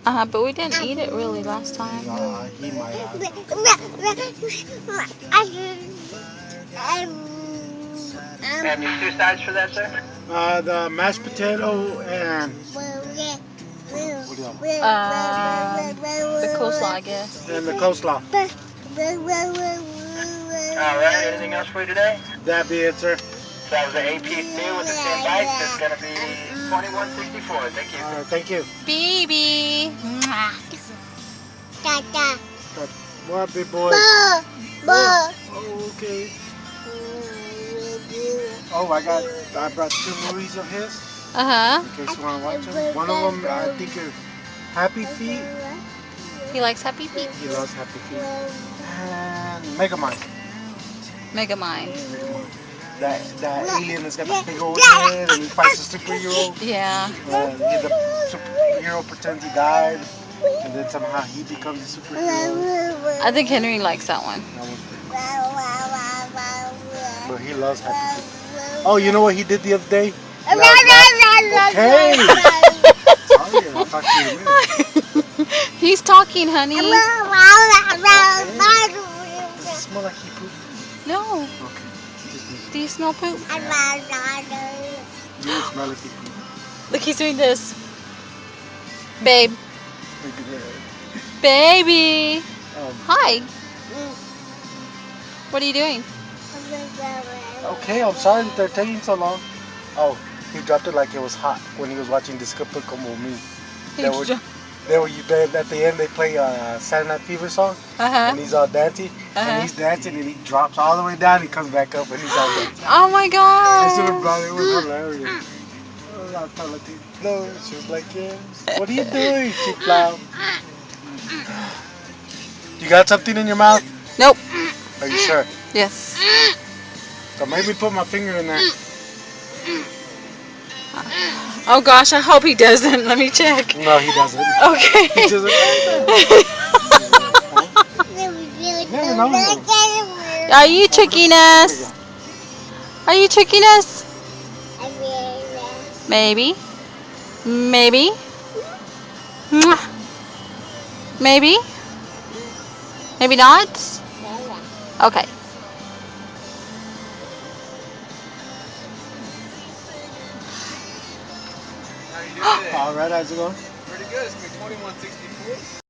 But we didn't eat it really last time. He might have. And your 2 sides for that, sir? The mashed potato and what do you want? The coleslaw, I guess. And the coleslaw. Alright, anything else for you today? That'd be it, sir. So that was an 8-piece meal with the 10 bites. It's going to be $21.64. Thank you. All right, thank you. Baby. What, big boy? Oh, okay. Oh, I brought 2 movies of his. In case you want to watch them. One of them, I think, is Happy Feet. He likes Happy Feet. He loves Happy Feet. And Megamind. Megamind. That alien that's got the big old head and he fights a superhero. Yeah. The superhero pretends he died, and then somehow he becomes a superhero. I think Henry likes that one. That one's pretty cool. But he loves Happy Feet. Oh, you know what he did the other day? Okay. Sorry, I'll talk to you in a minute. He's talking, honey. Okay. Does it smell like he pooped? No. Okay. Do you smell poop? You don't smell like he pooped. Look, he's doing this. Babe. Look at that. Baby. Hi. What are you doing? Okay, I'm sorry that they're taking so long. Oh, he dropped it like it was hot when he was watching Disculpa Como Me. At the end they play a Saturday Night Fever song, and he's all dancing, and he's dancing, and he drops all the way down, he comes back up, and he's all dancing. Oh my I should have god. brought it. It was hilarious. Oh, no, she was like, yes. What are you doing, Chiflao? You got something in your mouth? Nope. Are you sure? Yes. So maybe put my finger in there. Oh gosh, I hope he doesn't. Let me check. No, he doesn't. Okay. He doesn't. Are you tricking us? Are you tricking us? Maybe. Maybe. Mwah. Maybe. Maybe not. Okay. How you doing today? All right, how's it going? Pretty good. It's going to be $21.64.